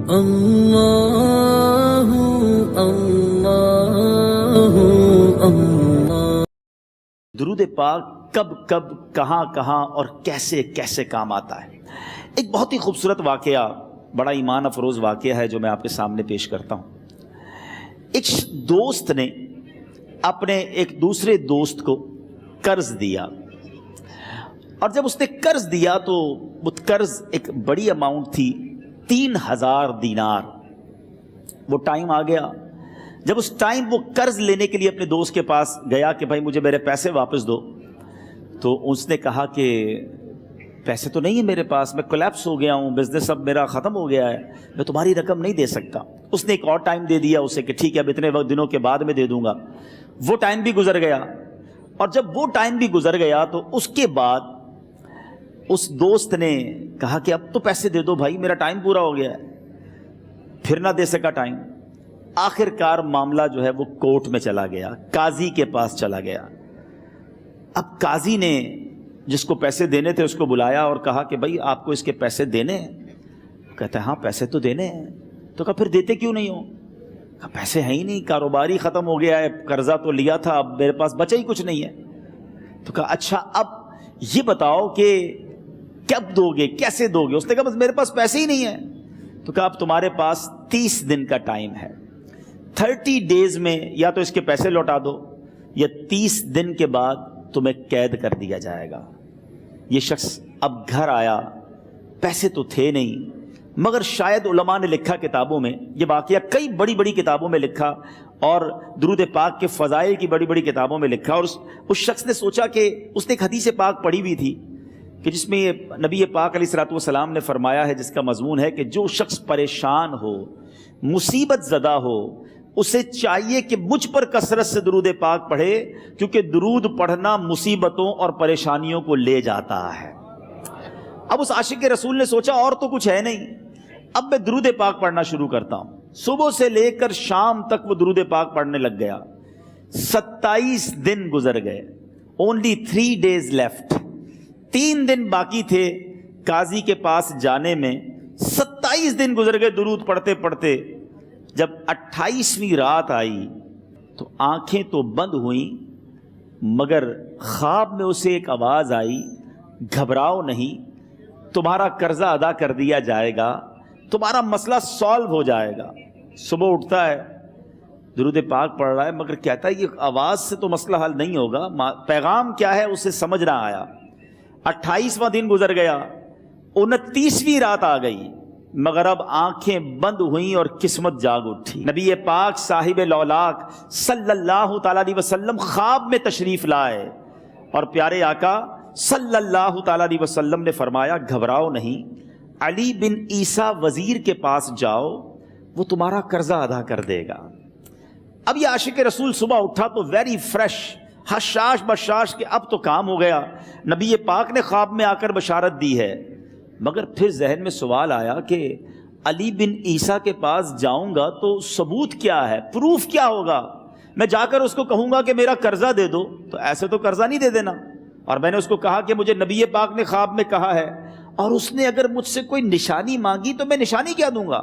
اللہ اللہ اللہ۔ درود پاک کب کب کہاں کہاں اور کیسے کیسے کام آتا ہے۔ ایک بہت ہی خوبصورت واقعہ، بڑا ایمان افروز واقعہ ہے جو میں آپ کے سامنے پیش کرتا ہوں۔ ایک دوست نے اپنے ایک دوسرے دوست کو قرض دیا، اور جب اس نے قرض دیا تو وہ قرض ایک بڑی اماؤنٹ تھی، 3000 دینار۔ وہ ٹائم آ گیا جب اس ٹائم وہ قرض لینے کے لیے اپنے دوست کے پاس گیا کہ بھائی مجھے میرے پیسے واپس دو، تو اس نے کہا کہ پیسے تو نہیں ہے میرے پاس، میں کولیپس ہو گیا ہوں، بزنس اب میرا ختم ہو گیا ہے، میں تمہاری رقم نہیں دے سکتا۔ اس نے ایک اور ٹائم دے دیا اسے کہ ٹھیک ہے اب اتنے وقت دنوں کے بعد میں دے دوں گا۔ وہ ٹائم بھی گزر گیا، اور جب وہ ٹائم بھی گزر گیا تو اس کے بعد اس دوست نے کہا کہ اب تو پیسے دے دو بھائی، میرا ٹائم پورا ہو گیا ہے۔ پھر نہ دے سکا ٹائم۔ آخر کار معاملہ جو ہے وہ کورٹ میں چلا گیا، قاضی کے پاس چلا گیا۔ اب قاضی نے جس کو پیسے دینے تھے اس کو بلایا اور کہا کہ بھائی آپ کو اس کے پیسے دینے ہیں؟ کہتا ہے ہاں پیسے تو دینے ہیں۔ تو کہا پھر دیتے کیوں نہیں ہو؟ کہا پیسے ہیں ہی نہیں، کاروباری ختم ہو گیا ہے، قرضہ تو لیا تھا، اب میرے پاس بچا ہی کچھ نہیں ہے۔ تو کہا اچھا اب یہ بتاؤ کہ کب دو گے، کیسے دو گے؟ اس نے کہا بس میرے پاس پیسے ہی نہیں ہیں۔ تو کہا اب تمہارے پاس 30 دن کا ٹائم ہے، 30 ڈیز میں یا تو اس کے پیسے لوٹا دو یا 30 دن کے بعد تمہیں قید کر دیا جائے گا۔ یہ شخص اب گھر آیا، پیسے تو تھے نہیں، مگر شاید علماء نے لکھا کتابوں میں، یہ واقعہ کئی بڑی بڑی کتابوں میں لکھا اور درود پاک کے فضائل کی بڑی بڑی کتابوں میں لکھا، اور اس شخص نے سوچا کہ اس نے ایک حدیث پاک پڑھی ہوئی تھی کہ جس میں نبی پاک علیہ الصلوۃ والسلام نے فرمایا ہے، جس کا مضمون ہے کہ جو شخص پریشان ہو، مصیبت زدہ ہو، اسے چاہیے کہ مجھ پر کثرت سے درود پاک پڑھے، کیونکہ درود پڑھنا مصیبتوں اور پریشانیوں کو لے جاتا ہے۔ اب اس عاشق رسول نے سوچا اور تو کچھ ہے نہیں، اب میں درود پاک پڑھنا شروع کرتا ہوں۔ صبح سے لے کر شام تک وہ درود پاک پڑھنے لگ گیا۔ 27 دن گزر گئے، only 3 days left، 3 دن باقی تھے قاضی کے پاس جانے میں۔ 27 دن گزر گئے درود پڑھتے پڑھتے۔ جب 28ویں رات آئی تو آنکھیں تو بند ہوئیں، مگر خواب میں اسے ایک آواز آئی، گھبراؤ نہیں، تمہارا قرضہ ادا کر دیا جائے گا، تمہارا مسئلہ سالو ہو جائے گا۔ صبح اٹھتا ہے، درود پاک پڑھ رہا ہے، مگر کہتا ہے یہ آواز سے تو مسئلہ حل نہیں ہوگا، پیغام کیا ہے اسے سمجھ نہ آیا۔ 28واں دن گزر گیا، 29ویں رات آ گئی، مگر اب آنکھیں بند ہوئیں اور قسمت جاگ اٹھی۔ نبی پاک صاحب لولاک صلی اللہ تعالیٰ علیہ وسلم خواب میں تشریف لائے، اور پیارے آقا صلی اللہ تعالیٰ علیہ وسلم نے فرمایا گھبراؤ نہیں، علی بن عیسیٰ وزیر کے پاس جاؤ، وہ تمہارا قرضہ ادا کر دے گا۔ اب یہ عاشق رسول صبح اٹھا تو ویری فریش، حشاش بشاش کہ اب تو کام ہو گیا، نبی پاک نے خواب میں آ کر بشارت دی ہے۔ مگر پھر ذہن میں سوال آیا کہ علی بن عیسیٰ کے پاس جاؤں گا تو ثبوت کیا ہے، پروف کیا ہوگا؟ میں جا کر اس کو کہوں گا کہ میرا قرضہ دے دو تو ایسے تو قرضہ نہیں دے دینا، اور میں نے اس کو کہا کہ مجھے نبی پاک نے خواب میں کہا ہے، اور اس نے اگر مجھ سے کوئی نشانی مانگی تو میں نشانی کیا دوں گا؟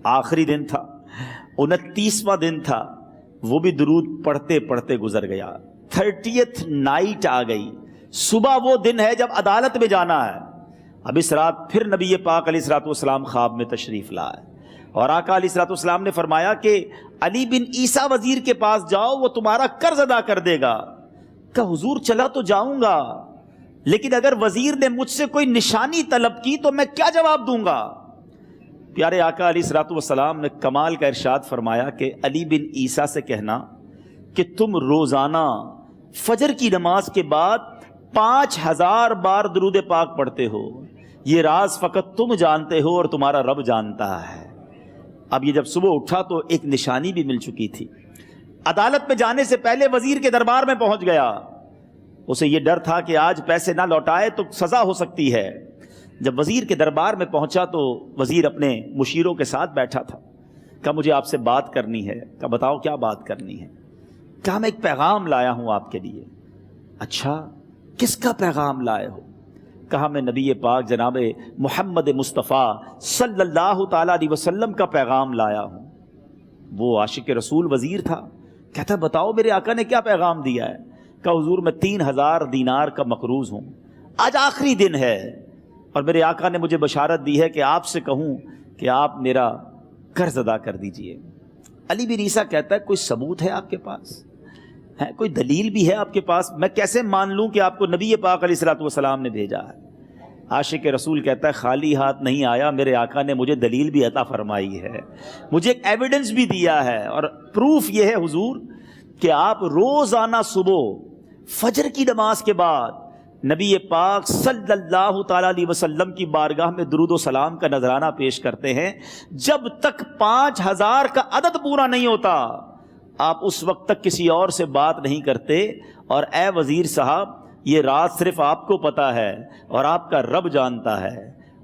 آخری دن تھا، 29واں دن تھا، وہ بھی درود پڑھتے پڑھتے گزر گیا۔ 30th نائٹ آ گئی، صبح وہ دن ہے جب عدالت میں جانا ہے۔ اب اس رات پھر نبی پاک علیہ الصلوۃ والسلام خواب میں تشریف لائے، اور آقا علیہ الصلوۃ والسلام نے فرمایا کہ علی بن عیسیٰ وزیر کے پاس جاؤ، وہ تمہارا قرض ادا کر دے گا۔ کہ حضور چلا تو جاؤں گا، لیکن اگر وزیر نے مجھ سے کوئی نشانی طلب کی تو میں کیا جواب دوں گا؟ پیارے آقا علیہ الصلوۃ والسلام نے کمال کا ارشاد فرمایا کہ علی بن عیسیٰ سے کہنا کہ تم روزانہ فجر کی نماز کے بعد 5000 بار درود پاک پڑھتے ہو، یہ راز فقط تم جانتے ہو اور تمہارا رب جانتا ہے۔ اب یہ جب صبح اٹھا تو ایک نشانی بھی مل چکی تھی۔ عدالت میں جانے سے پہلے وزیر کے دربار میں پہنچ گیا، اسے یہ ڈر تھا کہ آج پیسے نہ لوٹائے تو سزا ہو سکتی ہے۔ جب وزیر کے دربار میں پہنچا تو وزیر اپنے مشیروں کے ساتھ بیٹھا تھا۔ کہا مجھے آپ سے بات کرنی ہے۔ کہا بتاؤ کیا بات کرنی ہے؟ کہا میں ایک پیغام لایا ہوں آپ کے لیے۔ اچھا کس کا پیغام لائے ہو؟ کہا میں نبی پاک جناب محمد مصطفیٰ صلی اللہ تعالیٰ علیہ وسلم کا پیغام لایا ہوں۔ وہ عاشق رسول وزیر تھا، کہتا ہے بتاؤ میرے آقا نے کیا پیغام دیا ہے؟ کہا حضور میں 3000 دینار کا مقروض ہوں، آج آخری دن ہے اور میرے آقا نے مجھے بشارت دی ہے کہ آپ سے کہوں کہ آپ میرا قرض ادا کر دیجئے۔ علی بن عیسیٰ کہتا ہے کوئی ثبوت ہے آپ کے پاس؟ ہے کوئی دلیل بھی ہے آپ کے پاس؟ میں کیسے مان لوں کہ آپ کو نبی پاک علیہ الصلوۃ والسلام نے بھیجا ہے؟ عاشق رسول کہتا ہے خالی ہاتھ نہیں آیا، میرے آقا نے مجھے دلیل بھی عطا فرمائی ہے، مجھے ایک ایویڈنس بھی دیا ہے، اور پروف یہ ہے حضور کہ آپ روزانہ صبح فجر کی نماز کے بعد نبی پاک صلی اللہ تعالیٰ علیہ وسلم کی بارگاہ میں درود و سلام کا نذرانہ پیش کرتے ہیں۔ جب تک 5000 کا عدد پورا نہیں ہوتا آپ اس وقت تک کسی اور سے بات نہیں کرتے، اور اے وزیر صاحب یہ رات صرف آپ کو پتا ہے اور آپ کا رب جانتا ہے۔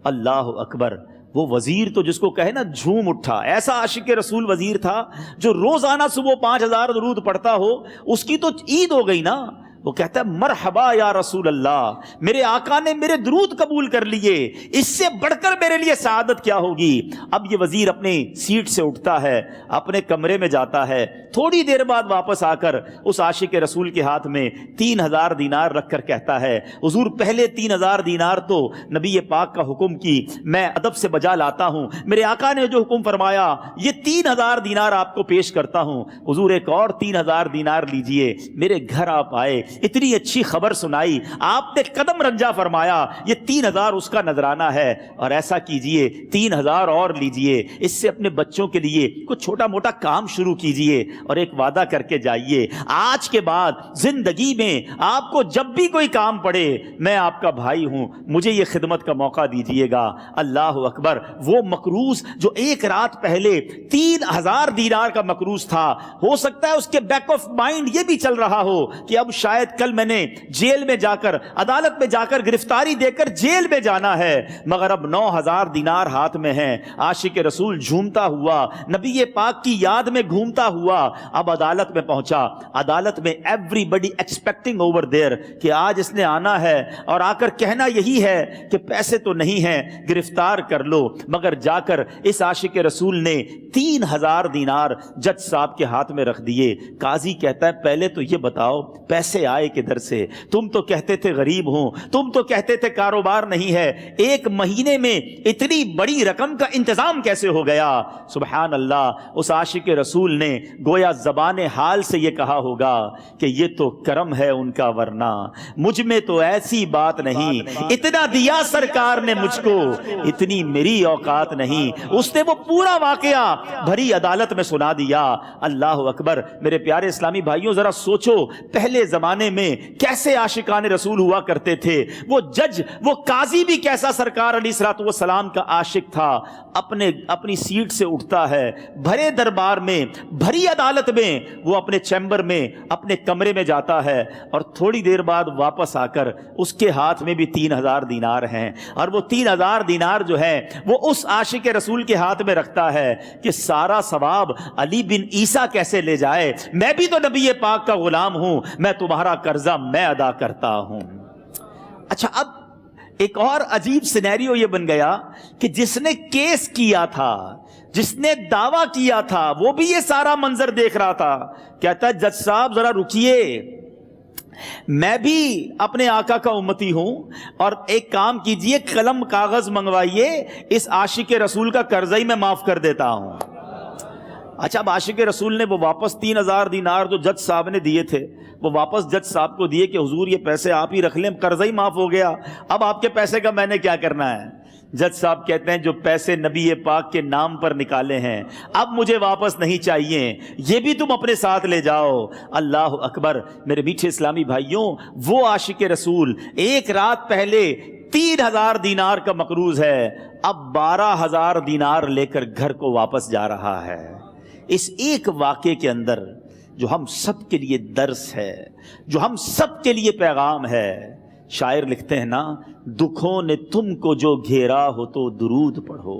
اللہ اکبر! وہ وزیر تو جس کو کہے نا جھوم اٹھا، ایسا عاشق رسول وزیر تھا جو روزانہ صبح 5000 درود پڑھتا ہو، اس کی تو عید ہو گئی نا۔ وہ کہتا ہے مرحبا یا رسول اللہ، میرے آقا نے میرے درود قبول کر لیے، اس سے بڑھ کر میرے لیے سعادت کیا ہوگی؟ اب یہ وزیر اپنی سیٹ سے اٹھتا ہے، اپنے کمرے میں جاتا ہے، تھوڑی دیر بعد واپس آ کر اس عاشق رسول کے ہاتھ میں 3000 دینار رکھ کر کہتا ہے حضور پہلے 3000 دینار تو نبی پاک کا حکم کی میں ادب سے بجا لاتا ہوں، میرے آقا نے جو حکم فرمایا یہ 3000 دینار آپ کو پیش کرتا ہوں، حضور ایک اور 3000 دینار لیجئے۔ میرے گھر آپ آئے، اتنی اچھی خبر سنائی، آپ نے قدم رنجا فرمایا، یہ 3000 اس کا نذرانہ ہے، اور ایسا کیجئے 3000 اور لیجئے، اس سے اپنے بچوں کے لیے کچھ چھوٹا موٹا کام شروع کیجئے اور ایک وعدہ کر کے جائیے، آج کے بعد زندگی میں آپ کو جب بھی کوئی کام پڑے میں آپ کا بھائی ہوں، مجھے یہ خدمت کا موقع دیجئے گا۔ اللہ اکبر! وہ مقروض جو ایک رات پہلے 3000 دینار کا مقروض تھا، ہو سکتا ہے اس کے بیک آف مائنڈ یہ بھی چل رہا ہو کہ اب شاید کل میں نے جیل میں جا کر عدالت میں جا کر گرفتاری دے کر جیل میں جانا ہے، مگر اب 9000 دینار ہاتھ میں ہیں۔ عاشق رسول جھومتا ہوا نبی پاک کی یاد میں گھومتا ہوا اب عدالت میں پہنچا۔ عدالت میں everybody expecting over there کہ آج اس نے آنا ہے اور آ کر کہنا یہی ہے کہ پیسے تو نہیں ہیں، گرفتار کر لو، مگر جا کر اس عاشق رسول نے 3000 دینار جج صاحب کے ہاتھ میں رکھ دیے۔ قاضی کہتا ہے پہلے تو یہ بتاؤ پیسے آئے کدھر سے؟ تم تو کہتے تھے غریب ہوں، تم تو کہتے تھے کاروبار نہیں ہے، ایک مہینے میں اتنی بڑی رقم کا انتظام کیسے ہو گیا؟ سبحان اللہ! اس عاشق رسول نے گویا زبان حال سے یہ کہا ہوگا کہ یہ تو کرم ہے ان کا، ورنہ مجھ میں تو ایسی بات نہیں، اتنا دیا سرکار نے مجھ کو، اتنی میری اوقات نہیں۔ اس نے وہ پورا واقعہ بھری عدالت میں سنا دیا۔ اللہ اکبر! میرے پیارے اسلامی بھائیوں ذرا سوچو پہلے زمانے میں کیسے عاشقان رسول ہوا کرتے تھے، وہ جج وہ قاضی بھی کیسا سرکار علیہ الصلوۃ والسلام کا عاشق تھا۔ اپنی سیٹ سے اٹھتا ہے، بھرے دربار میں بھری عدالت میں وہ اپنے چیمبر میں اپنے کمرے میں جاتا ہے، اور تھوڑی دیر بعد واپس آ کر اس کے ہاتھ میں بھی 3000 دینار ہیں، اور وہ 3000 دینار جو ہے وہ اس عاشق رسول کے ہاتھ میں رکھتا ہے کہ سارا ثواب علی بن عیسیٰ کیسے لے جائے، میں بھی تو نبی پاک کا غلام ہوں، میں تمہارا قرضہ میں ادا کرتا ہوں۔ اچھا، اب ایک اور عجیب سینیریو یہ بن گیا کہ جس نے کیس کیا تھا، جس نے دعویٰ کیا تھا، وہ بھی یہ سارا منظر دیکھ رہا تھا۔ کہتا ہے جج صاحب ذرا رکیے، میں بھی اپنے آقا کا امتی ہوں، اور ایک کام کیجئے قلم کاغذ منگوائیے، اس عاشق رسول کا قرضہ ہی میں معاف کر دیتا ہوں۔ اچھا، اب عاشق رسول نے وہ واپس 3000 دینار جو جج صاحب نے دیے تھے وہ واپس جج صاحب کو دیے کہ حضور یہ پیسے آپ ہی رکھ لیں، قرضہ ہی معاف ہو گیا، اب آپ کے پیسے کا میں نے کیا کرنا ہے؟ جج صاحب کہتے ہیں جو پیسے نبی پاک کے نام پر نکالے ہیں اب مجھے واپس نہیں چاہیے، یہ بھی تم اپنے ساتھ لے جاؤ۔ اللہ اکبر! میرے میٹھے اسلامی بھائیوں، وہ عاشق رسول ایک رات پہلے 3000 دینار کا مقروض ہے، اب 12000 دینار لے کر گھر کو واپس جا رہا ہے۔ اس ایک واقعے کے اندر جو ہم سب کے لیے درس ہے، جو ہم سب کے لیے پیغام ہے، شاعر لکھتے ہیں نا، دکھوں نے تم کو جو گھیرا ہو تو درود پڑھو،